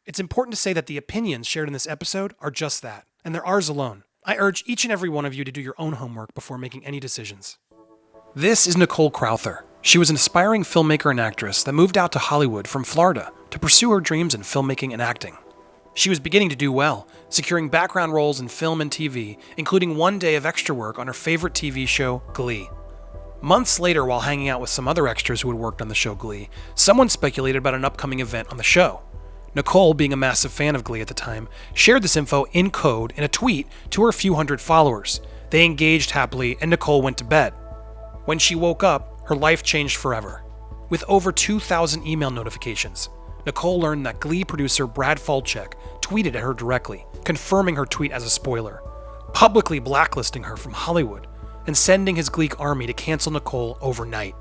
It's important to say that the opinions shared in this episode are just that, and they're ours alone. I urge each and every one of you to do your own homework before making any decisions. This is Nicole Crowther. She was an aspiring filmmaker and actress that moved out to Hollywood from Florida to pursue her dreams in filmmaking and acting. She was beginning to do well, securing background roles in film and TV, including one day of extra work on her favorite TV show, Glee. Months later, while hanging out with some other extras who had worked on the show Glee, someone speculated about an upcoming event on the show. Nicole, being a massive fan of Glee at the time, shared this info in code in a tweet to her few hundred followers. They engaged happily, and Nicole went to bed. When she woke up, her life changed forever. With over 2,000 email notifications, Nicole learned that Glee producer Brad Falchuk tweeted at her directly, confirming her tweet as a spoiler, publicly blacklisting her from Hollywood, and sending his Glee army to cancel Nicole overnight.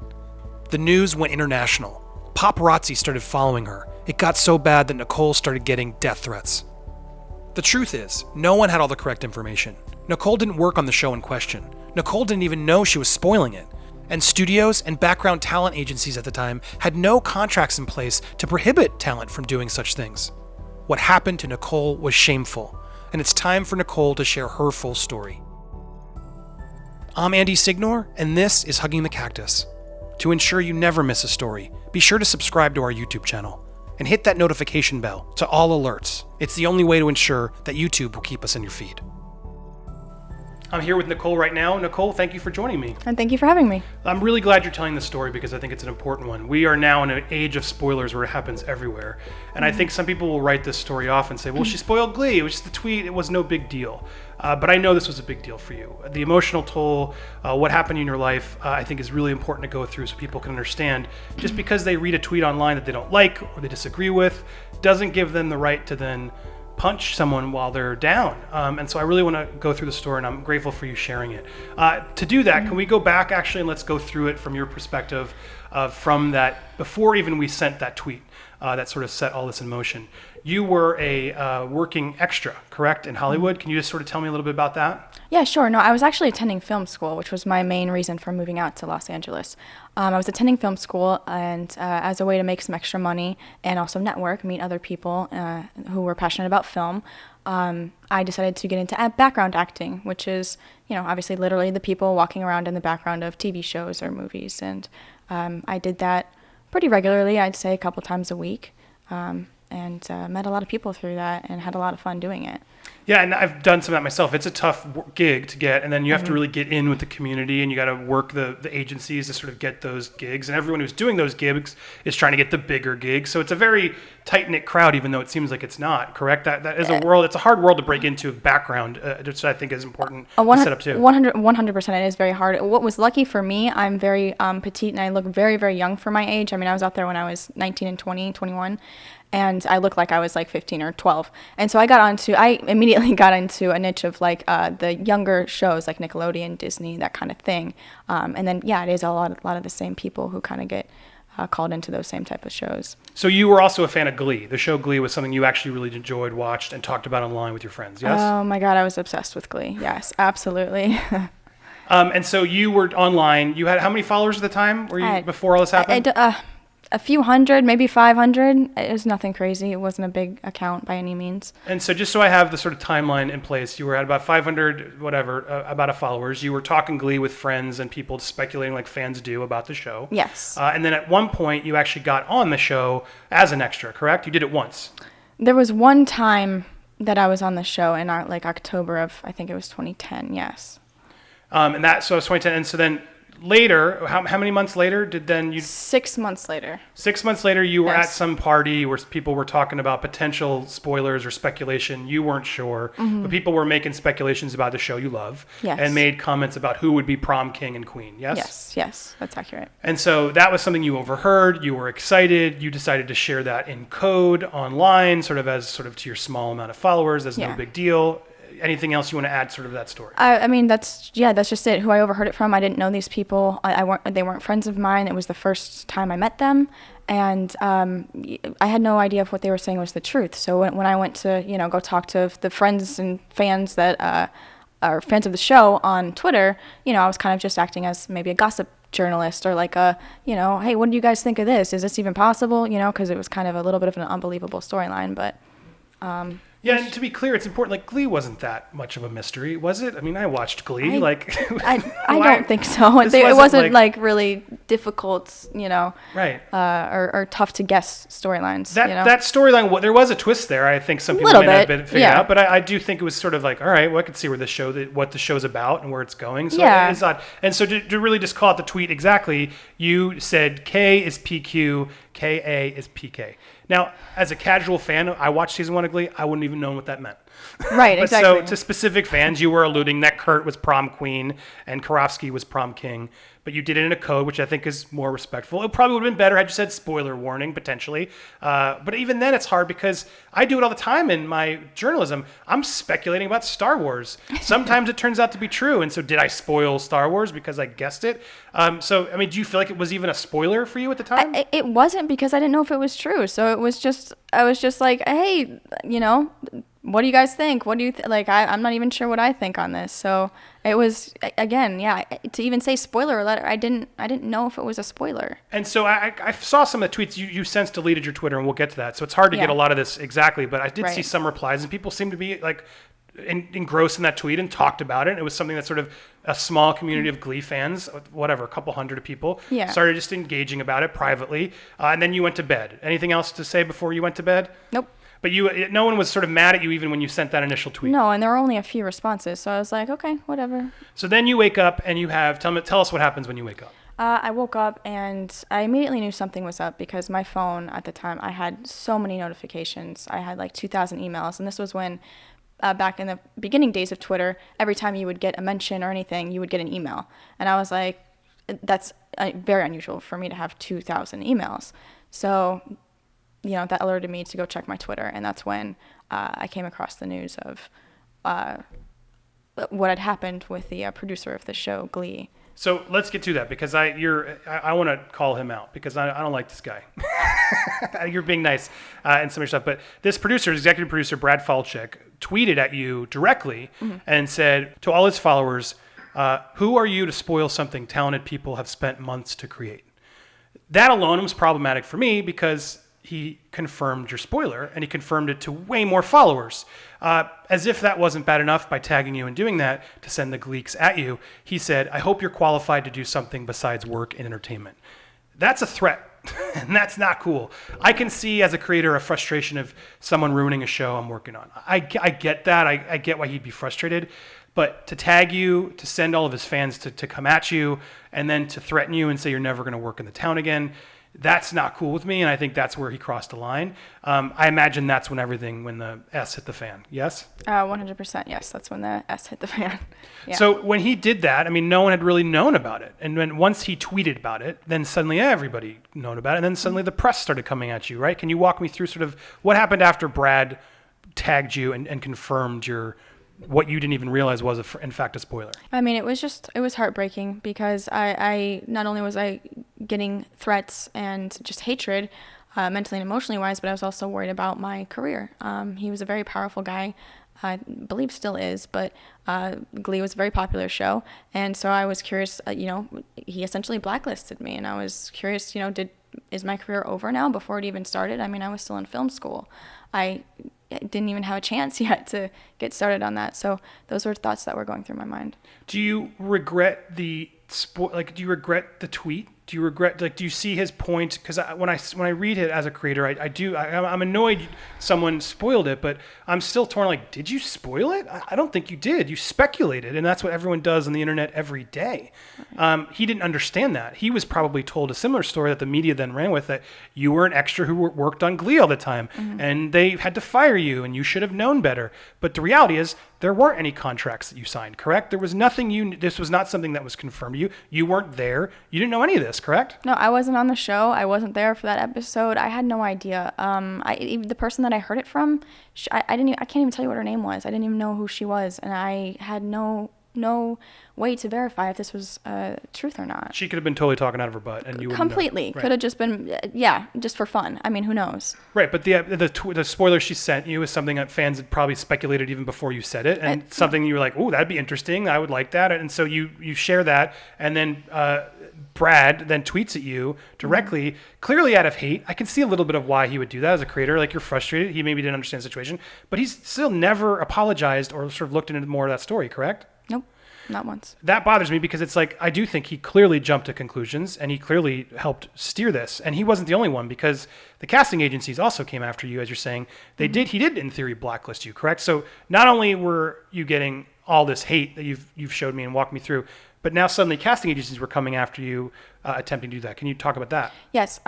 The news went international. Paparazzi started following her. It got so bad that Nicole started getting death threats. The truth is, no one had all the correct information. Nicole didn't work on the show in question. Nicole didn't even know she was spoiling it. And studios and background talent agencies at the time had no contracts in place to prohibit talent from doing such things. What happened to Nicole was shameful, and it's time for Nicole to share her full story. I'm Andy Signore, and this is Hugging the Cactus. To ensure you never miss a story, be sure to subscribe to our YouTube channel and hit that notification bell to all alerts. It's the only way to ensure that YouTube will keep us in your feed. I'm here with Nicole right now. Nicole, thank you for joining me. And thank you for having me. I'm really glad you're telling this story because I think it's an important one. We are now in an age of spoilers where it happens everywhere. And I think some people will write this story off and say, well, she spoiled Glee. It was just a tweet. It was no big deal. But I know this was a big deal for you. The emotional toll, what happened in your life, I think is really important to go through so people can understand. Just because they read a tweet online that they don't like or they disagree with doesn't give them the right to then punch someone while they're down. And so I really want to go through the story, and I'm grateful for you sharing it. To do that, can we go back actually and let's go through it from your perspective from that, before even we sent that tweet that sort of set all this in motion. You were a working extra, correct, in Hollywood? Can you just sort of tell me a little bit about that? Yeah, sure. No, I was actually attending film school, which was my main reason for moving out to Los Angeles. I was attending film school, and as a way to make some extra money and also network, meet other people who were passionate about film, I decided to get into background acting, which is, obviously literally the people walking around in the background of TV shows or movies. And I did that pretty regularly, I'd say a couple times a week. And met a lot of people through that and had a lot of fun doing it. Yeah, and I've done some of that myself. It's a tough gig to get, and then you have to really get in with the community, and you got to work the agencies to sort of get those gigs. And everyone who's doing those gigs is trying to get the bigger gigs. So it's a very tight-knit crowd, even though it seems like it's not, correct? That is a world, it's a hard world to break into background, which I think is important to set up too. 100% it is very hard. What was lucky for me, I'm very petite, and I look very, very young for my age. I mean, I was out there when I was 19 and 20, 21. And I looked like I was like 15 or 12. And so I immediately got into a niche of like the younger shows like Nickelodeon, Disney, that kind of thing. And then, yeah, it is a lot of the same people who kind of get called into those same type of shows. So you were also a fan of Glee. The show Glee was something you actually really enjoyed, watched, and talked about online with your friends, yes? Oh my God, I was obsessed with Glee. Yes, absolutely. And so you were online. You had how many followers at the time? Were you before all this happened? A few hundred, maybe 500. It was nothing crazy. It wasn't a big account by any means. And so just so I have the sort of timeline in place, you were at about 500, about followers. You were talking Glee with friends and people speculating like fans do about the show. Yes. And then at one point, you actually got on the show as an extra, correct? You did it once. There was one time that I was on the show in October of, I think it was 2010, yes. So it was 2010. And so then later, how many months later did then you... 6 months later. 6 months later, you were at some party where people were talking about potential spoilers or speculation. You weren't sure, but people were making speculations about the show you love and made comments about who would be prom king and queen, yes? Yes, that's accurate. And so that was something you overheard. You were excited. You decided to share that in code online, sort of to your small amount of followers as no big deal. Anything else you want to add sort of that story? I mean, that's just it. Who I overheard it from, I didn't know these people. They weren't friends of mine. It was the first time I met them. And I had no idea if what they were saying was the truth. So when I went to, go talk to the friends and fans that are fans of the show on Twitter, I was kind of just acting as maybe a gossip journalist or like hey, what do you guys think of this? Is this even possible? Because it was kind of a little bit of an unbelievable storyline, but... Yeah, and to be clear, it's important. Like, Glee wasn't that much of a mystery, was it? I mean, I watched Glee. I don't think so. It wasn't like really difficult, right, or tough to guess storylines. That storyline, there was a twist there. I think some people may not have been figured out, but I do think it was sort of like, all right, well, I can see where what the show's about and where it's going. So it's odd. And so to really just call out the tweet exactly, you said K is PQ, KA is PK. Now, as a casual fan, I watched season 1 of Glee. I wouldn't even know what that meant. Right, but exactly. So to specific fans, you were alluding that Kurt was prom queen and Karofsky was prom king. But you did it in a code, which I think is more respectful. It probably would have been better had you said spoiler warning, potentially. But even then, it's hard because I do it all the time in my journalism. I'm speculating about Star Wars. Sometimes it turns out to be true. And so did I spoil Star Wars because I guessed it? So, I mean, do you feel like it was even a spoiler for you at the time? It wasn't, because I didn't know if it was true. So I was just like, hey, what do you guys think? What do you I'm not even sure what I think on this. So it was, again, to even say spoiler alert, I didn't know if it was a spoiler. And so I saw some of the tweets. You since deleted your Twitter, and we'll get to that. So it's hard to get a lot of this exactly, but I did see some replies, and people seemed to be like engrossed in that tweet and talked about it. It was something that sort of a small community of Glee fans, whatever, a couple hundred of people, started just engaging about it privately. And then you went to bed. Anything else to say before you went to bed? Nope. But no one was sort of mad at you even when you sent that initial tweet. No, and there were only a few responses, so I was like, okay, whatever. So then you wake up and you have, tell us what happens when you wake up. I woke up and I immediately knew something was up, because my phone at the time, I had so many notifications. I had like 2,000 emails, and this was when, back in the beginning days of Twitter, every time you would get a mention or anything, you would get an email. And I was like, that's very unusual for me to have 2,000 emails. So that alerted me to go check my Twitter, and that's when I came across the news of what had happened with the producer of the show, Glee. So let's get to that, because I want to call him out, because I don't like this guy. You're being nice and some of your stuff, but this producer, executive producer Brad Falchuk, tweeted at you directly and said to all his followers, "Who are you to spoil something talented people have spent months to create?" That alone was problematic for me, because he confirmed your spoiler, and he confirmed it to way more followers. As if that wasn't bad enough, by tagging you and doing that to send the gleeks at you, he said, "I hope you're qualified to do something besides work in entertainment." That's a threat, and that's not cool. I can see as a creator a frustration of someone ruining a show I'm working on. I get that. I get why he'd be frustrated. But to tag you, to send all of his fans to come at you, and then to threaten you and say you're never going to work in the town again, that's not cool with me, and I think that's where he crossed the line. I imagine that's when the S hit the fan. Yes? 100%, yes. That's when the S hit the fan. Yeah. So when he did that, I mean, no one had really known about it. And then once he tweeted about it, then suddenly everybody known about it, and then suddenly the press started coming at you, right? Can you walk me through sort of what happened after Brad tagged you and confirmed what you didn't even realize was, in fact, a spoiler? I mean, it was heartbreaking, because I not only was I getting threats and just hatred, mentally and emotionally wise, but I was also worried about my career. He was a very powerful guy, I believe still is, but Glee was a very popular show, and so I was curious. He essentially blacklisted me, and I was curious. Is my career over now before it even started? I mean, I was still in film school. I didn't even have a chance yet to get started on that. So those were thoughts that were going through my mind. Do you regret do you regret the tweet? Do you regret, do you see his point? Because when I read it as a creator, I'm annoyed someone spoiled it, but I'm still torn. Like, did you spoil it? I don't think you did. You speculated, and that's what everyone does on the internet every day. He didn't understand that. He was probably told a similar story that the media then ran with, that you were an extra who worked on Glee all the time, and they had to fire you, and you should have known better. But the reality is, there weren't any contracts that you signed, correct? There was nothing this was not something that was confirmed to you. You weren't there. You didn't know any of this, correct? No, I wasn't on the show. I wasn't there for that episode. I had no idea. The person that I heard it from, I can't even tell you what her name was. I didn't even know who she was, and I had no no way to verify if this was truth or not. She could have been totally talking out of her butt, and you wouldn't Completely. know. Right. Could have just been, just for fun. I mean, who knows? Right, but the spoiler she sent you is something that fans had probably speculated even before you said it, and something you were like, "Oh, that'd be interesting. I would like that." And so you share that, and then Brad then tweets at you directly, clearly out of hate. I can see a little bit of why he would do that as a creator. Like, you're frustrated. He maybe didn't understand the situation, but he's still never apologized or sort of looked into more of that story. Correct? Nope. Not once. That bothers me because it's like, I do think he clearly jumped to conclusions and he clearly helped steer this. And he wasn't the only one, because the casting agencies also came after you, as you're saying. He did in theory blacklist you, correct? So not only were you getting all this hate that you've showed me and walked me through, but now suddenly casting agencies were coming after you, attempting to do that. Can you talk about that? Yes.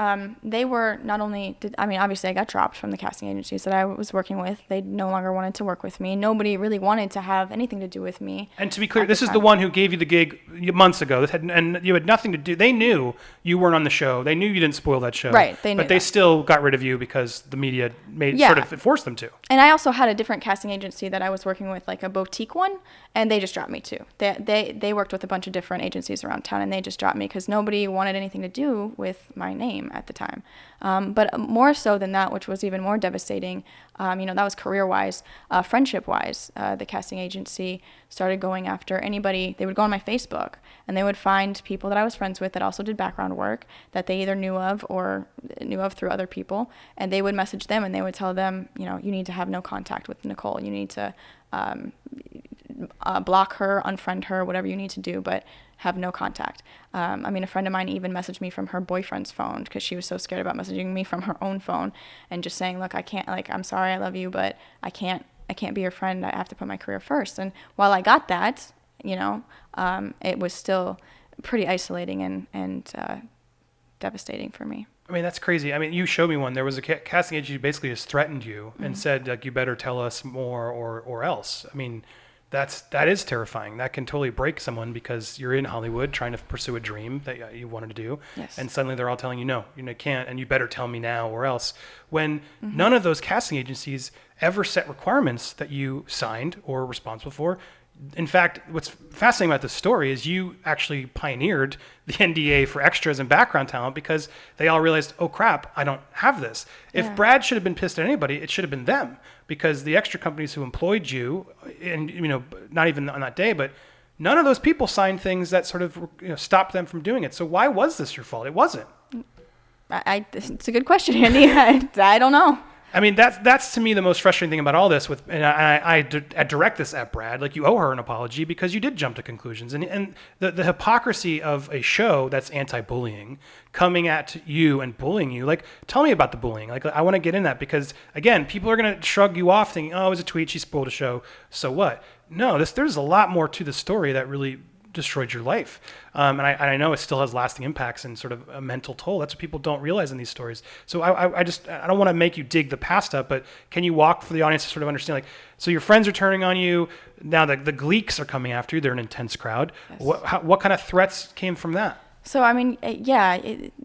They were not only, obviously I got dropped from the casting agencies that I was working with. They no longer wanted to work with me. Nobody really wanted to have anything to do with me. And to be clear, this is the one who gave you the gig months ago, and you had nothing to do. They knew you weren't on the show. They knew you didn't spoil that show. Right. They knew But they still got rid of you because the media sort of forced them to. And I also had a different casting agency that I was working with, like a boutique one, and they just dropped me too. They worked with a bunch of different agencies around town, and they just dropped me because nobody wanted anything to do with my name at the time. But more so than that, which was even more devastating, that was career-wise, friendship-wise. The casting agency started going after anybody. They would go on my Facebook, and they would find people that I was friends with that also did background work that they either knew of or knew of through other people, and they would message them, and they would tell them, you need to have no contact with Nicole. You need to block her, unfriend her, whatever you need to do, but have no contact. A friend of mine even messaged me from her boyfriend's phone because she was so scared about messaging me from her own phone and just saying, look, I can't, I'm sorry, I love you, but I can't be your friend. I have to put my career first. And while I got that, it was still pretty isolating and devastating for me. That's crazy. You showed me one. There was a casting agency who basically just threatened you and said, like, you better tell us more or else. That is terrifying. That can totally break someone because you're in Hollywood trying to pursue a dream that you wanted to do. Yes. And suddenly they're all telling you, no, you can't, and you better tell me now or else. When none of those casting agencies ever set requirements that you signed or were responsible for. In fact, what's fascinating about this story is you actually pioneered the NDA for extras and background talent because they all realized, oh crap, I don't have this. If Brad should have been pissed at anybody, it should have been them, because the extra companies who employed you, and not even on that day, but none of those people signed things that sort of stopped them from doing it. So why was this your fault? It wasn't. It's a good question, Andy. I don't know. That's to me the most frustrating thing about all this. And I direct this at Brad. Like, you owe her an apology because you did jump to conclusions. And the hypocrisy of a show that's anti-bullying coming at you and bullying you. Like, tell me about the bullying. Like, I want to get in that because, again, people are going to shrug you off thinking, oh, it was a tweet, she spoiled a show, so what? No, there's a lot more to the story that really destroyed your life. And I know it still has lasting impacts and sort of a mental toll. That's what people don't realize in these stories. So I don't want to make you dig the past up, but can you walk for the audience to sort of understand, like, so your friends are turning on you, now the Gleeks are coming after you, they're an intense crowd. Yes. What kind of threats came from that? So,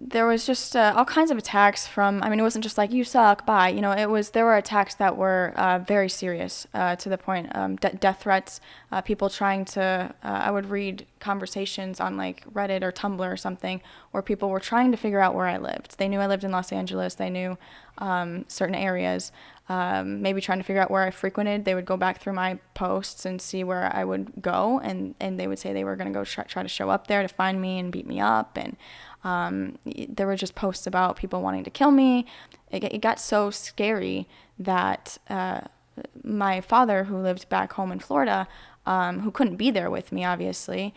there was just all kinds of attacks from, it wasn't just like, you suck, bye. There were attacks that were very serious to the point, death threats, people trying to, I would read conversations on like Reddit or Tumblr or something where people were trying to figure out where I lived. They knew I lived in Los Angeles. They knew certain areas. Maybe trying to figure out where I frequented. They would go back through my posts and see where I would go, and they would say they were going to go try to show up there to find me and beat me up. And there were just posts about people wanting to kill me. It got so scary that my father, who lived back home in Florida, who couldn't be there with me, obviously,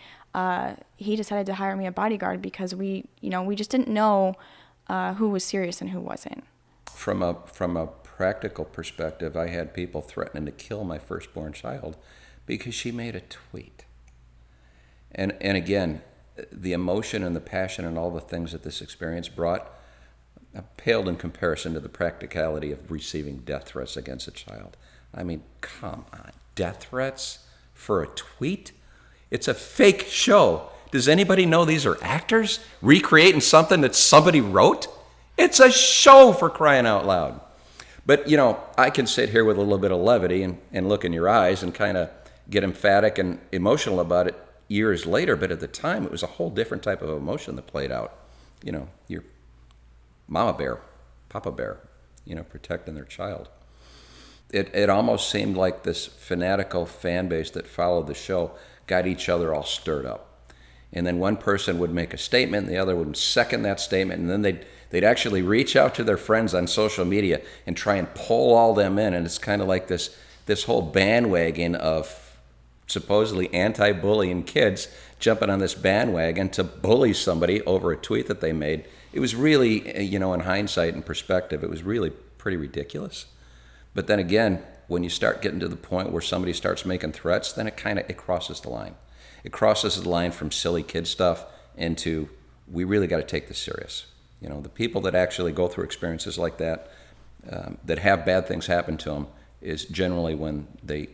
he decided to hire me a bodyguard because we just didn't know who was serious and who wasn't. From a practical perspective, I had people threatening to kill my firstborn child because she made a tweet. And again, the emotion and the passion and all the things that this experience brought paled in comparison to the practicality of receiving death threats against a child. Come on, death threats for a tweet? It's a fake show. Does anybody know these are actors recreating something that somebody wrote? It's a show, for crying out loud. But, I can sit here with a little bit of levity and look in your eyes and kind of get emphatic and emotional about it years later, but at the time it was a whole different type of emotion that played out. Your mama bear, papa bear, protecting their child. It almost seemed like this fanatical fan base that followed the show got each other all stirred up. And then one person would make a statement, and the other would second that statement, and then they'd actually reach out to their friends on social media and try and pull all them in. And it's kind of like this whole bandwagon of supposedly anti-bullying kids jumping on this bandwagon to bully somebody over a tweet that they made. It was really, in hindsight and perspective, it was really pretty ridiculous. But then again, when you start getting to the point where somebody starts making threats, then it crosses the line. It crosses the line from silly kid stuff into, we really got to take this serious. The people that actually go through experiences like that, that have bad things happen to them, is generally when they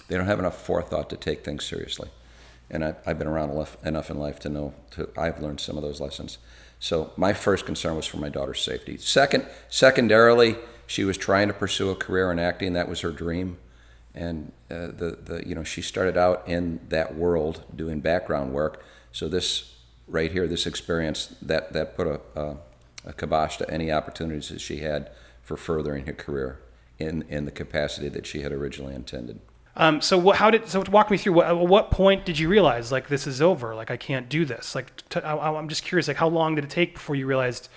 don't have enough forethought to take things seriously. And I've been around enough in life to know, I've learned some of those lessons. So my first concern was for my daughter's safety. Secondarily, she was trying to pursue a career in acting. That was her dream. And she started out in that world doing background work. So this right here, this experience, that put a kibosh to any opportunities that she had for furthering her career in the capacity that she had originally intended. So walk me through, what point did you realize, like, this is over, like, I can't do this? Like, I'm just curious, like, how long did it take before you realized,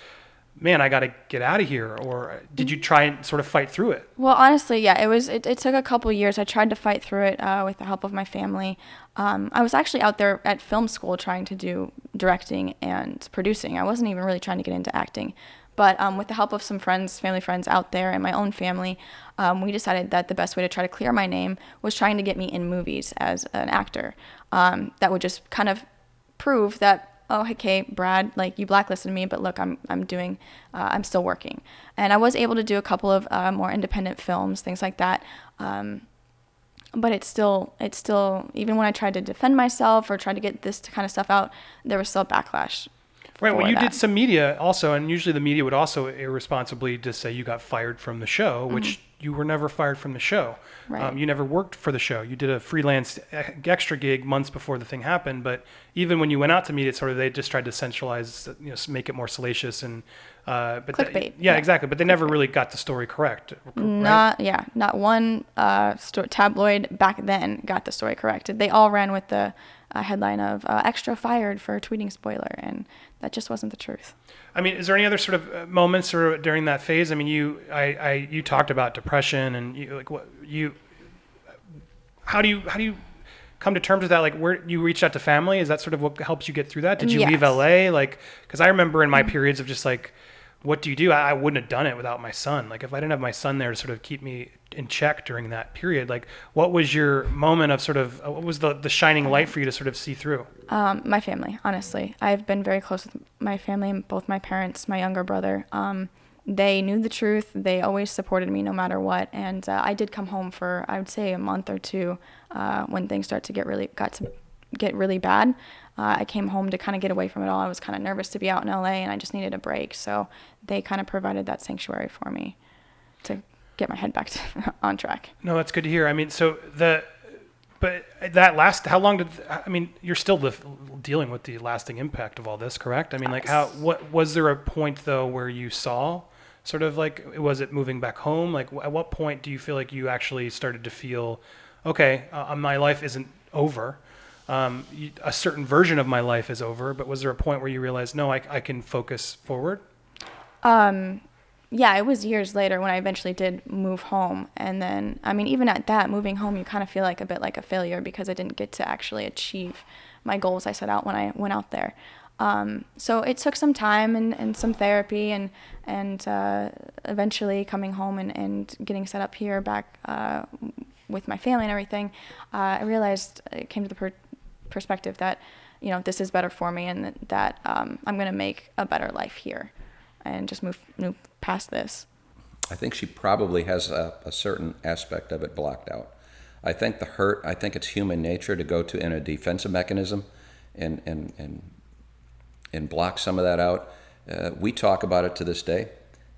man, I got to get out of here? Or did you try and sort of fight through it? Well, honestly, yeah, it took a couple years. I tried to fight through it with the help of my family. I was actually out there at film school trying to do directing and producing. I wasn't even really trying to get into acting. But with the help of some friends, family friends out there and my own family, we decided that the best way to try to clear my name was trying to get me in movies as an actor. That would just kind of prove that, oh, okay, Brad, like, you blacklisted me, but look, I'm still working. And I was able to do a couple of more independent films, things like that. But it's still, even when I tried to defend myself or tried to get this kind of stuff out, there was still a backlash. Right. Well, you did some media also, and usually the media would also irresponsibly just say you got fired from the show, which you were never fired from the show. Right. You never worked for the show. You did a freelance extra gig months before the thing happened. But even when you went out to media, they just tried to centralize, make it more salacious and. But clickbait. Yeah, exactly. But they never really got the story correct. Right? Not one tabloid back then got the story correct. They all ran with the headline of extra fired for tweeting spoiler, and that just wasn't the truth. I mean, is there any other sort of moments or during that phase? I mean, you talked about depression, and how do you come to terms with that? Like, where you reached out to family, is that sort of what helps you get through that? Did you leave LA? Like, because I remember in my periods of just like, what do you do? I wouldn't have done it without my son. Like, if I didn't have my son there to sort of keep me in check during that period, like, what was your moment of sort of, what was the shining light for you to sort of see through? My family, honestly. I've been very close with my family, both my parents, my younger brother. They knew the truth. They always supported me no matter what. And I did come home for, I would say, a month or two when things got to get really bad. I came home to kind of get away from it all. I was kind of nervous to be out in LA, and I just needed a break. So they kind of provided that sanctuary for me to get my head back on track. No, that's good to hear. I mean, how long you're still dealing with the lasting impact of all this, correct? I mean, like, what was there a point though where you saw sort of like, was it moving back home? Like, at what point do you feel like you actually started to feel, okay, my life isn't over. A certain version of my life is over, but was there a point where you realized, no, I can focus forward? Yeah, it was years later when I eventually did move home. And then, I mean, even at that, moving home, you kind of feel like a bit like a failure because I didn't get to actually achieve my goals I set out when I went out there. So it took some time and some therapy and eventually coming home and getting set up here back with my family and everything. I realized, it came to the perspective that, this is better for me and that I'm going to make a better life here and just move past this. I think she probably has a certain aspect of it blocked out. I think the hurt, I think it's human nature to go to in a defensive mechanism and block some of that out. We talk about it to this day,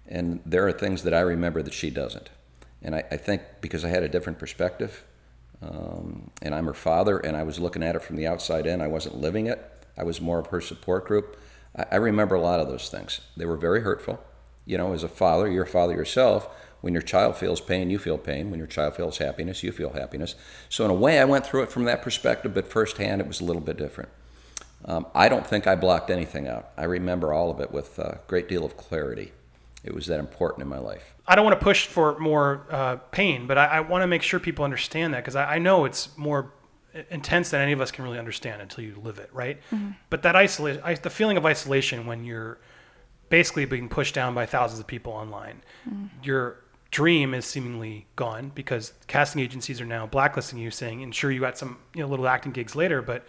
and there are things that I remember that she doesn't. And I think because I had a different perspective, And I'm her father, and I was looking at it from the outside in. I wasn't living it. I was more of her support group. I remember a lot of those things. They were very hurtful. You know, as a father, you're a father yourself. When your child feels pain, you feel pain. When your child feels happiness, you feel happiness. So in a way, I went through it from that perspective, but firsthand, it was a little bit different. I don't think I blocked anything out. I remember all of it with a great deal of clarity. It was that important in my life. I don't want to push for more pain, but I want to make sure people understand that, because I know it's more intense than any of us can really understand until you live it, right? Mm-hmm. But that the feeling of isolation when you're basically being pushed down by thousands of people online, your dream is seemingly gone because casting agencies are now blacklisting you, saying, and sure, you got some little acting gigs later, but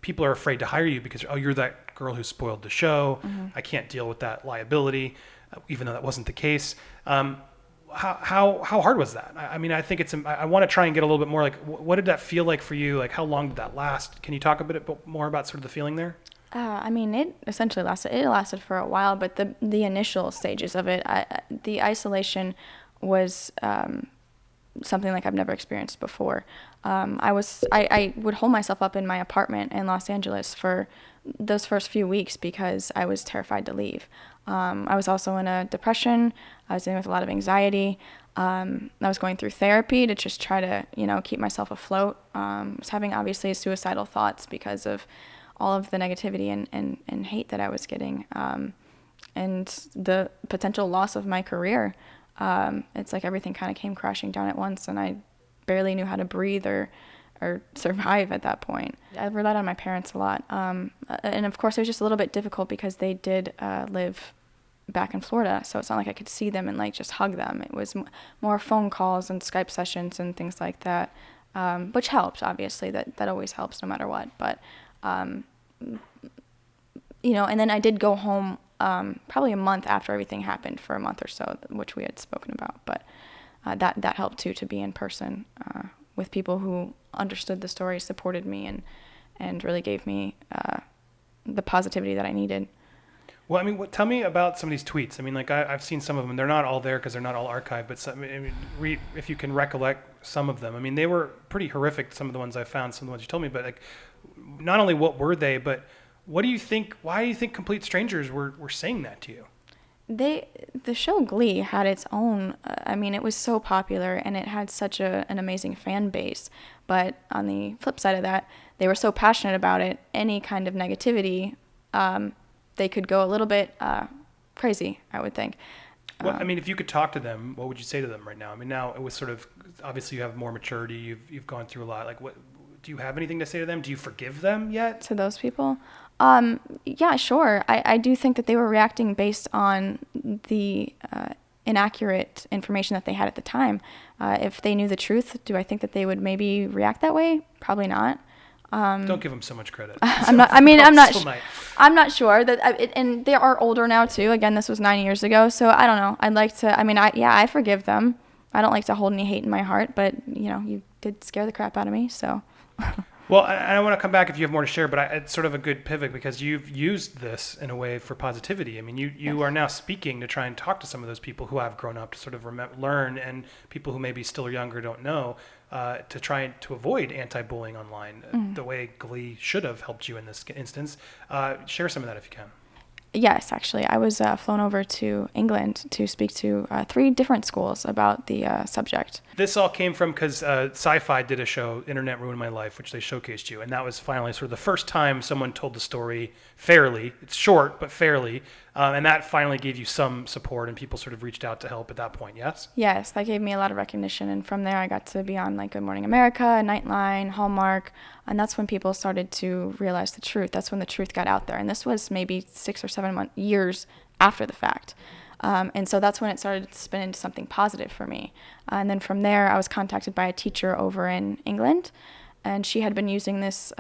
people are afraid to hire you because, oh, you're that girl who spoiled the show. Mm-hmm. I can't deal with that liability, even though that wasn't the case. How hard was that? I mean, I think I want to try and get a little bit more like, what did that feel like for you? Like, how long did that last? Can you talk a bit more about sort of the feeling there? I mean, it essentially lasted. It lasted for a while, but the initial stages of it, the isolation was something like I've never experienced before. I would hold myself up in my apartment in Los Angeles for those first few weeks because I was terrified to leave. I was also in a depression. I was dealing with a lot of anxiety. I was going through therapy to just try to, keep myself afloat. I was having obviously suicidal thoughts because of all of the negativity and hate that I was getting, and the potential loss of my career. It's like everything kind of came crashing down at once, and I barely knew how to breathe or survive at that point. I relied on my parents a lot. And of course, it was just a little bit difficult because they did live back in Florida, so it's not like I could see them and like just hug them. It was more phone calls and Skype sessions and things like that, which helped, obviously. That always helps no matter what. But, and then I did go home probably a month after everything happened for a month or so, which we had spoken about. But that helped too, to be in person with people who understood the story, supported me, and really gave me the positivity that I needed. Well, I mean, tell me about some of these tweets. I mean, like I've seen some of them. They're not all there because they're not all archived, but if you can recollect some of them. I mean, they were pretty horrific, some of the ones I found, some of the ones you told me, but like, not only what were they, but what do you think, why do you think complete strangers were saying that to you? The show Glee had its own, it was so popular and it had such an amazing fan base. But on the flip side of that, they were so passionate about it, any kind of negativity, they could go a little bit crazy, I would think. Well, I mean, if you could talk to them, what would you say to them right now? I mean, now it was sort of, obviously you have more maturity, you've gone through a lot. Like, what do you have anything to say to them? Do you forgive them yet? To those people? Yeah, sure. I do think that they were reacting based on the inaccurate information that they had at the time. If they knew the truth, do I think that they would maybe react that way? Probably not. Don't give them so much credit. I'm not sure that, and they are older now too. Again, this was 9 years ago, so I don't know. I forgive them. I don't like to hold any hate in my heart, but you did scare the crap out of me, so. Well, I want to come back if you have more to share, but it's sort of a good pivot because you've used this in a way for positivity. I mean, you are now speaking to try and talk to some of those people who have grown up to sort of learn, and people who maybe still are younger don't know, to try to avoid anti-bullying online, the way Glee should have helped you in this instance. Share some of that if you can. Yes, actually. I was flown over to England to speak to 3 different schools about the subject. This all came from because Sci-Fi did a show, Internet Ruined My Life, which they showcased you. And that was finally sort of the first time someone told the story fairly. It's short, but fairly. And that finally gave you some support, and people sort of reached out to help at that point, yes? Yes, that gave me a lot of recognition. And from there, I got to be on like Good Morning America, Nightline, Hallmark. And that's when people started to realize the truth. That's when the truth got out there. And this was maybe 6 or 7 years after the fact. And so that's when it started to spin into something positive for me. And then from there, I was contacted by a teacher over in England. And she had been using this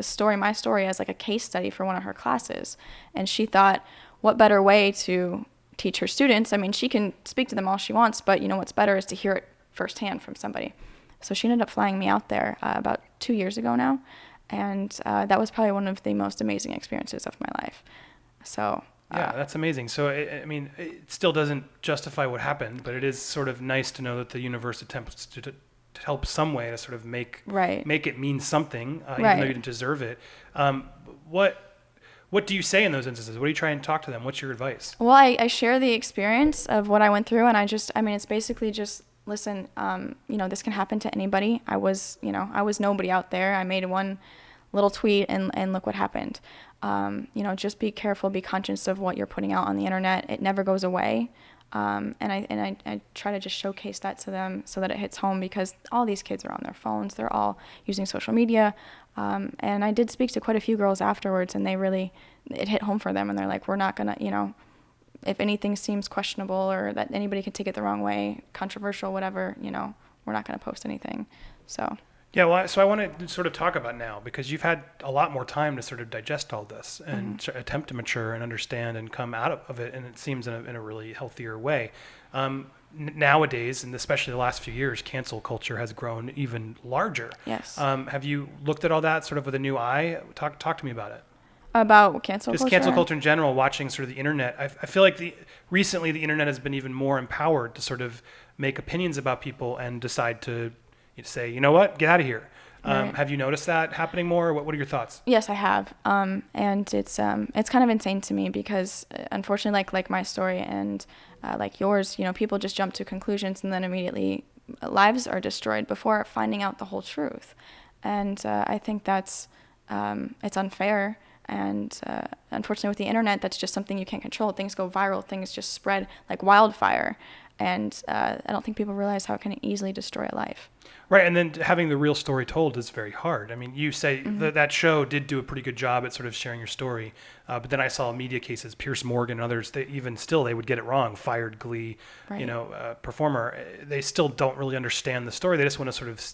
story, my story, as like a case study for one of her classes. And she thought, what better way to teach her students? I mean, she can speak to them all she wants, but what's better is to hear it firsthand from somebody. So she ended up flying me out there about 2 years ago now. And that was probably one of the most amazing experiences of my life. So yeah, that's amazing. So, it still doesn't justify what happened, but it is sort of nice to know that the universe attempts help some way to sort of make Right. it mean something, even Right. though you didn't deserve it. What do you say in those instances? What do you try and talk to them? What's your advice? Well, I share the experience of what I went through, and it's basically just, listen, this can happen to anybody. I was nobody out there. I made one little tweet and look what happened. Just be careful, be conscious of what you're putting out on the internet. It never goes away. And I try to just showcase that to them so that it hits home, because all these kids are on their phones. They're all using social media. And I did speak to quite a few girls afterwards, and it hit home for them. And they're like, we're not going to, if anything seems questionable or that anybody could take it the wrong way, controversial, whatever, we're not going to post anything. So. Yeah, well, so I want to sort of talk about now, because you've had a lot more time to sort of digest all this and attempt to mature and understand and come out of it, and it seems in a really healthier way. Nowadays, and especially the last few years, cancel culture has grown even larger. Yes. Have you looked at all that sort of with a new eye? Talk to me about it. About cancel culture? Just cancel culture in general, watching sort of the internet. I feel like recently the internet has been even more empowered to sort of make opinions about people and decide to say, you know what, get out of here. Right. Have you noticed that happening more? What are your thoughts? Yes, I have. And it's kind of insane to me, because unfortunately, like my story and like yours, people just jump to conclusions and then immediately lives are destroyed before finding out the whole truth. And I think that's it's unfair. And unfortunately, with the internet, that's just something you can't control. Things go viral. Things just spread like wildfire. And I don't think people realize how it can easily destroy a life. Right, and then having the real story told is very hard. I mean, you say that show did do a pretty good job at sort of sharing your story, but then I saw media cases, Pierce Morgan and others, they would get it wrong, fired Glee, Right. Performer. They still don't really understand the story. They just want to sort of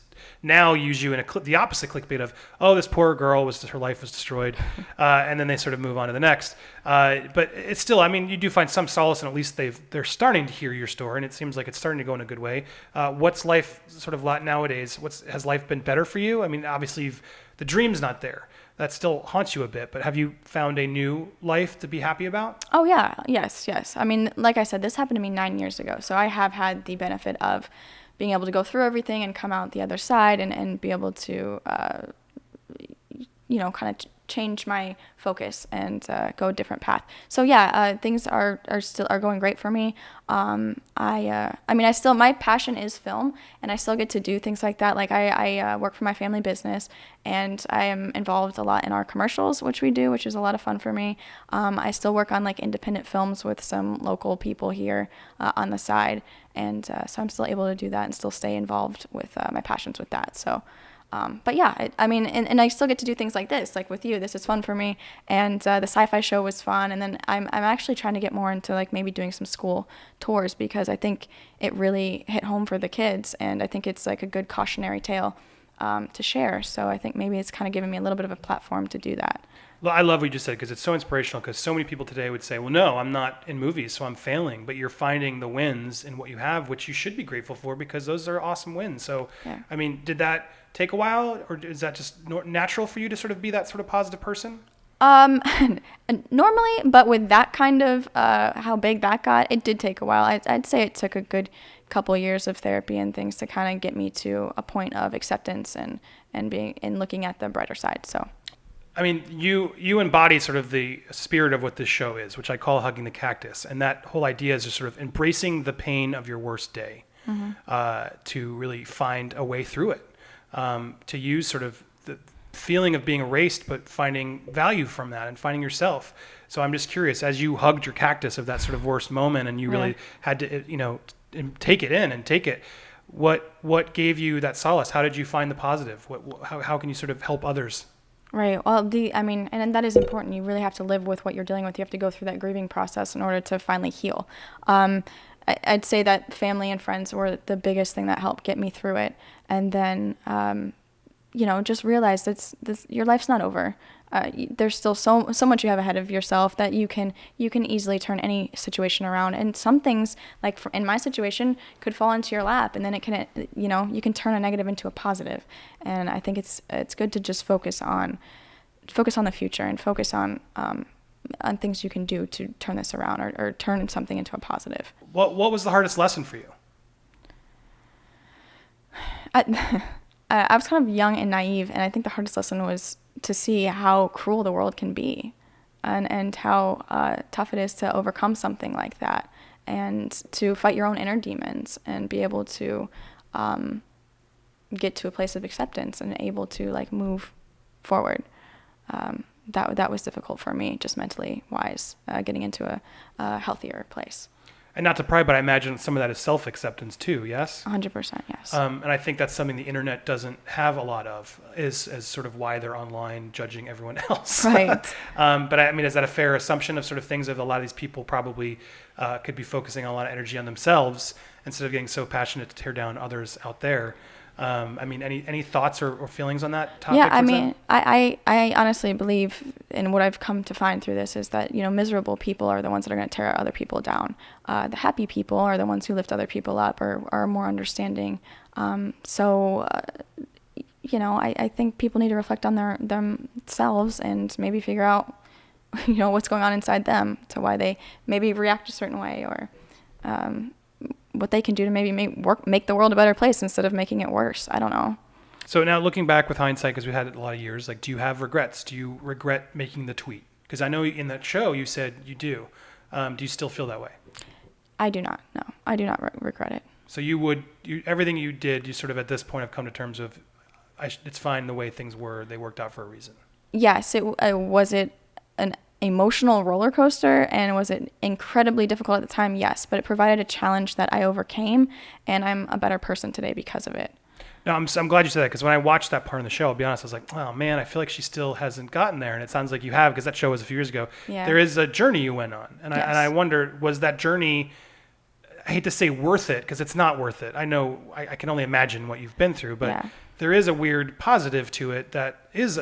now use you in the opposite clickbait of, oh, this poor girl, her life was destroyed, and then they sort of move on to the next. But it's still, I mean, you do find some solace, and at least they're starting to hear your story, and it seems like it's starting to go in a good way. What's life sort of nowadays? Has life been better for you? I mean, obviously the dream's not there. That still haunts you a bit, but have you found a new life to be happy about? Oh yeah, yes. I mean, like I said, this happened to me 9 years ago, so I have had the benefit of being able to go through everything and come out the other side and be able to, kind of change my focus and go a different path. So yeah, things are going great for me. I still, my passion is film, and I still get to do things like that. Like I work for my family business, and I am involved a lot in our commercials, which is a lot of fun for me. I still work on like independent films with some local people here on the side, and so I'm still able to do that and still stay involved with my passions with that. So. But yeah, and I still get to do things like this, like with you. This is fun for me, and the sci-fi show was fun. And then I'm actually trying to get more into like maybe doing some school tours, because I think it really hit home for the kids, and I think it's like a good cautionary tale to share. So I think maybe it's kind of giving me a little bit of a platform to do that. Well, I love what you just said, because it's so inspirational, because so many people today would say, well, no, I'm not in movies, so I'm failing. But you're finding the wins in what you have, which you should be grateful for, because those are awesome wins. So, Yeah. I mean, did that take a while, or is that just natural for you to sort of be that sort of positive person? Normally, but with that kind of how big that got, it did take a while. I'd say it took a good couple years of therapy and things to kind of get me to a point of acceptance and looking at the brighter side. So. I mean, you embody sort of the spirit of what this show is, which I call Hugging the Cactus. And that whole idea is just sort of embracing the pain of your worst day to really find a way through it, to use sort of the feeling of being erased, but finding value from that and finding yourself. So I'm just curious, as you hugged your cactus of that sort of worst moment and you really had to, take it in and take it, what gave you that solace? How did you find the positive? How can you sort of help others? Right. Well, and that is important. You really have to live with what you're dealing with. You have to go through that grieving process in order to finally heal. I'd say that family and friends were the biggest thing that helped get me through it. And then, just realize that your life's not over. There's still so much you have ahead of yourself that you can easily turn any situation around. And some things, like in my situation, could fall into your lap, and then it can, you can turn a negative into a positive. And I think it's good to just focus on the future and focus on things you can do to turn this around or turn something into a positive. What was the hardest lesson for you? I was kind of young and naive, and I think the hardest lesson was to see how cruel the world can be, and how tough it is to overcome something like that, and to fight your own inner demons and be able to get to a place of acceptance and able to like move forward. That was difficult for me, just mentally wise, getting into a healthier place. And not to pry, but I imagine some of that is self-acceptance too, yes? 100%, yes. And I think that's something the internet doesn't have a lot of, is as sort of why they're online judging everyone else. Right. But I mean, is that a fair assumption of sort of things that a lot of these people probably could be focusing a lot of energy on themselves instead of getting so passionate to tear down others out there? I mean, any thoughts or feelings on that topic? Yeah, I mean, I honestly believe in what I've come to find through this is that, miserable people are the ones that are going to tear other people down. The happy people are the ones who lift other people up or are more understanding. I think people need to reflect on themselves and maybe figure out, what's going on inside them to why they maybe react a certain way, or what they can do to maybe make the world a better place instead of making it worse. I don't know. So now looking back with hindsight, because we've had it a lot of years, like, do you have regrets? Do you regret making the tweet? Because I know in that show you said you do. Do you still feel that way? I do not. No, I do not regret it. So everything you did, you sort of at this point have come to terms of, it's fine the way things were. They worked out for a reason. Yes. Was it an emotional roller coaster, and was it incredibly difficult at the time? Yes, but it provided a challenge that I overcame, and I'm a better person today because of it. No, I'm glad you said that, because when I watched that part of the show, I'll be honest, I was like, oh man, I feel like she still hasn't gotten there, and it sounds like you have, because that show was a few years ago. Yeah. There is a journey you went on, and Yes. I wonder, was that journey, I hate to say worth it, because it's not worth it. I know, I can only imagine what you've been through, but Yeah. there is a weird positive to it that is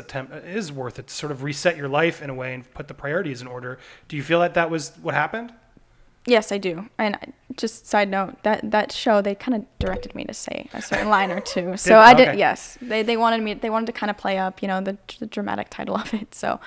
worth it, to sort of reset your life in a way and put the priorities in order. Do you feel like that was what happened? Yes, I do. And just side note, that show, they kind of directed me to say a certain line or two. So I did. Yes, they wanted to kind of play up, the dramatic title of it. So,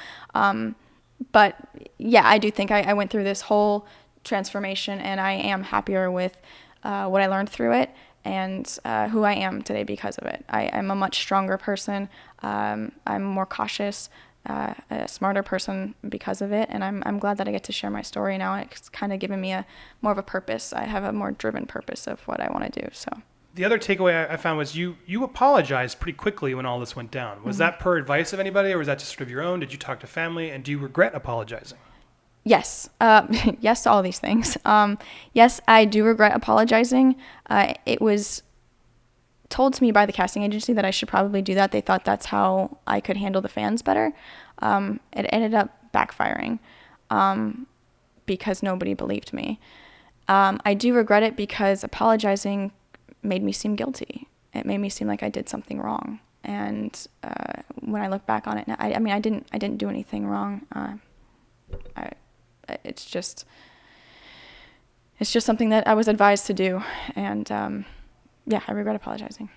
but yeah, I do think I went through this whole transformation, and I am happier with what I learned through it, and who I am today because of it. I'm a much stronger person. I'm more cautious, a smarter person because of it, and I'm glad that I get to share my story now. It's kind of given me more of a purpose. I have a more driven purpose of what I want to do. So the other takeaway I found was you apologized pretty quickly when all this went down. Was that per advice of anybody, or was that just sort of your own? Did you talk to family, and do you regret apologizing? Yes. Yes to all these things. Yes, I do regret apologizing. It was told to me by the casting agency that I should probably do that. They thought that's how I could handle the fans better. It ended up backfiring because nobody believed me. I do regret it because apologizing made me seem guilty. It made me seem like I did something wrong. And when I look back on it, I mean, I didn't do anything wrong. It's just something that I was advised to do, and yeah, I regret apologizing.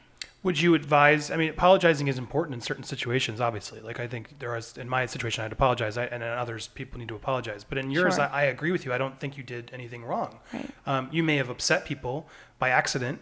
Would you advise, I mean, apologizing is important in certain situations, obviously. Like, I think in my situation, I had to apologize, and in others, people need to apologize. But in yours, Sure. I agree with you. I don't think you did anything wrong. Right. You may have upset people by accident,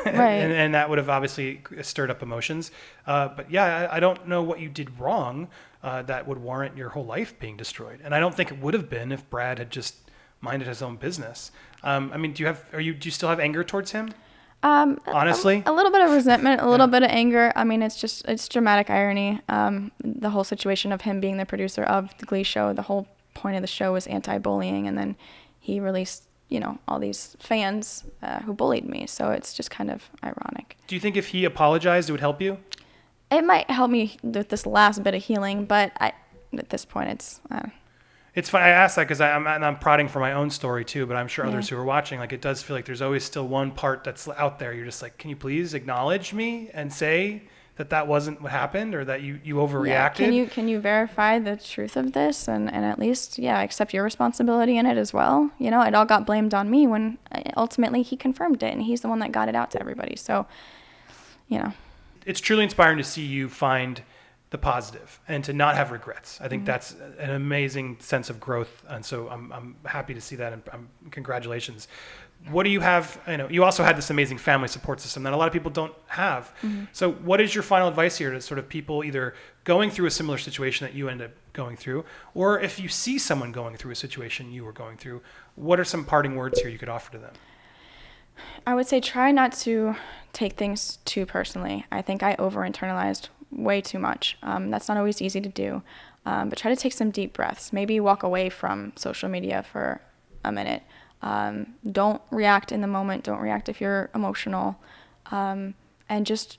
Right. and that would have obviously stirred up emotions. But yeah, I don't know what you did wrong that would warrant your whole life being destroyed. And I don't think it would have been if Brad had just minded his own business. I mean, do you still have anger towards him? Honestly, a little bit of resentment, a little bit of anger. I mean, it's dramatic irony. The whole situation of him being the producer of the Glee show, the whole point of the show was anti-bullying, and then he released, all these fans who bullied me. So it's just kind of ironic. Do you think if he apologized, it would help you? It might help me with this last bit of healing, but at this point, it's. It's funny. I asked that because I'm prodding for my own story too, but I'm sure others who are watching, like, it does feel like there's always still one part that's out there. You're just like, can you please acknowledge me and say that wasn't what happened, or that you overreacted? Yeah. Can you verify the truth of this and at least accept your responsibility in it as well? It all got blamed on me when ultimately he confirmed it, and he's the one that got it out to everybody. So, It's truly inspiring to see you find the positive and to not have regrets. I think that's an amazing sense of growth, and so I'm happy to see that, and congratulations. what do you have? You also had this amazing family support system that a lot of people don't have. Mm-hmm. So what is your final advice here to sort of people either going through a similar situation that you end up going through, or if you see someone going through a situation you were going through, what are some parting words here you could offer to them? I would say try not to take things too personally. I think I over-internalized way too much. That's not always easy to do, but try to take some deep breaths. Maybe walk away from social media for a minute. Don't react in the moment. Don't react if you're emotional. And just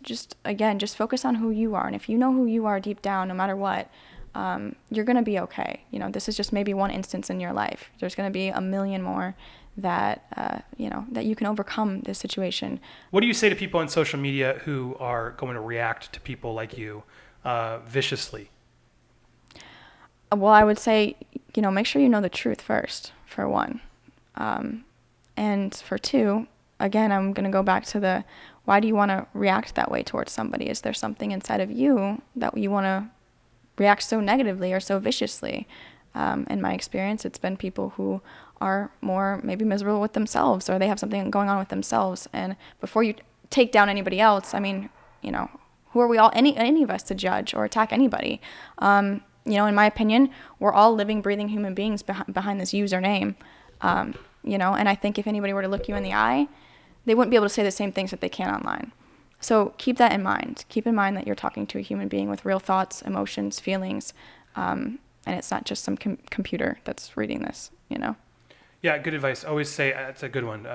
focus on who you are. And if you know who you are deep down, no matter what, you're going to be okay. This is just maybe one instance in your life. There's going to be a million more that you can overcome this situation. What do you say to people on social media who are going to react to people like you viciously? Well, I would say, make sure you know the truth first, for one. And for two, again, I'm going to go back to why do you want to react that way towards somebody? Is there something inside of you that you want to react so negatively or so viciously? In my experience, it's been people who are more maybe miserable with themselves, or they have something going on with themselves. And before you take down anybody else, who are we all, any of us, to judge or attack anybody? In my opinion, we're all living, breathing human beings behind this username. And I think if anybody were to look you in the eye, they wouldn't be able to say the same things that they can online. So keep that in mind. Keep in mind that you're talking to a human being with real thoughts, emotions, feelings, and it's not just some computer that's reading this, Yeah, good advice. Always say, it's a good one.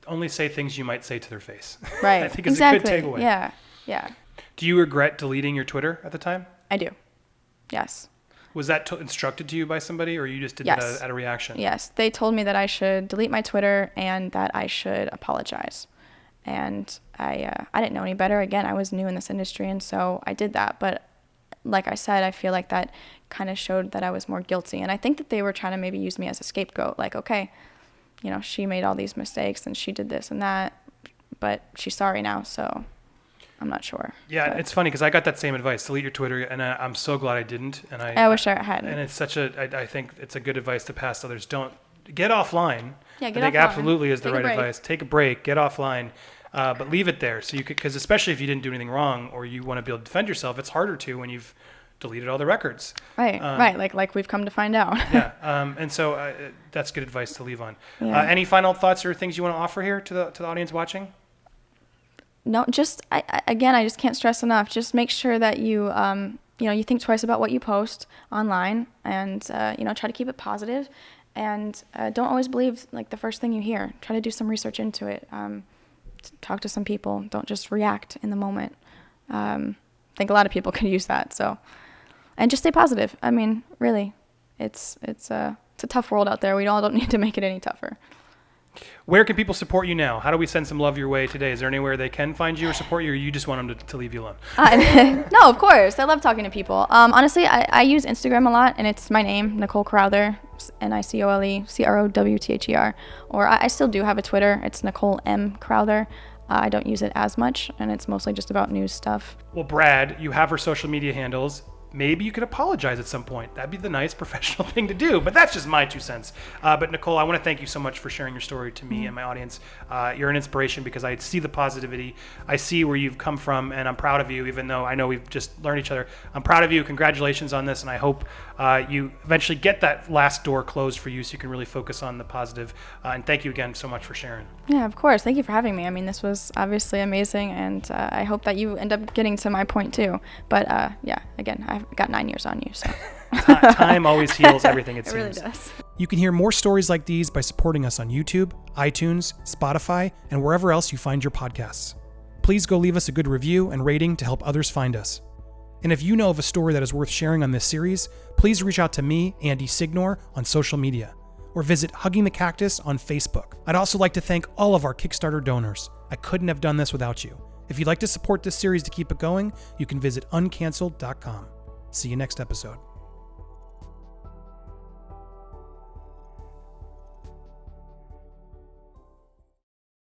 Only say things you might say to their face. Right. I think it's a good takeaway. Yeah. Do you regret deleting your Twitter at the time? I do. Yes. Was that instructed to you by somebody, or you just did Yes. that out of reaction? Yes. They told me that I should delete my Twitter and that I should apologize. And I didn't know any better. Again, I was new in this industry, and so I did that. But like I said, I feel like that kind of showed that I was more guilty. And I think that they were trying to maybe use me as a scapegoat. Like, okay, she made all these mistakes and she did this and that, but she's sorry now, so I'm not sure. Yeah, but it's funny because I got that same advice, delete your Twitter, and I'm so glad I didn't. And I wish I hadn't. And it's I think it's a good advice to pass to others. Don't get offline. Yeah, I think absolutely is the right advice. Take a break, get offline. But leave it there, so you could, because especially if you didn't do anything wrong or you want to be able to defend yourself, it's harder to when you've deleted all the records. Right, right. Like we've come to find out. Yeah, and so that's good advice to leave on. Yeah. Any final thoughts or things you want to offer here to the audience watching? No, just I just can't stress enough. Just make sure that you you think twice about what you post online, and try to keep it positive, and don't always believe like the first thing you hear. Try to do some research into it. Talk to some people. Don't just react in the moment. I think a lot of people could use that. So, and just stay positive. I mean, really, it's a tough world out there. We all don't need to make it any tougher. Where can people support you now? How do we send some love your way today? Is there anywhere they can find you or support you, or you just want them to leave you alone? No, of course. I love talking to people. Honestly, I use Instagram a lot, and it's my name, Nicole Crowther, Nicole Crowther. Or I still do have a Twitter. It's Nicole M. Crowther. I don't use it as much, and it's mostly just about news stuff. Well, Brad, you have her social media handles. Maybe you could apologize at some point. That'd be the nice professional thing to do, but that's just my 2 cents. But Nicole, I want to thank you so much for sharing your story to me and my audience. You're an inspiration because I see the positivity. I see where you've come from, and I'm proud of you, even though I know we've just learned each other. I'm proud of you. Congratulations on this, and I hope you eventually get that last door closed for you so you can really focus on the positive. And thank you again so much for sharing. Yeah, of course. Thank you for having me. I mean, this was obviously amazing, and I hope that you end up getting to my point too. But yeah, again, I've got 9 years on you, so. Time always heals everything, it seems. It really does. You can hear more stories like these by supporting us on YouTube, iTunes, Spotify, and wherever else you find your podcasts. Please go leave us a good review and rating to help others find us. And if you know of a story that is worth sharing on this series, please reach out to me, Andy Signore, on social media, or visit Hugging the Cactus on Facebook. I'd also like to thank all of our Kickstarter donors. I couldn't have done this without you. If you'd like to support this series to keep it going, you can visit uncanceled.com. See you next episode.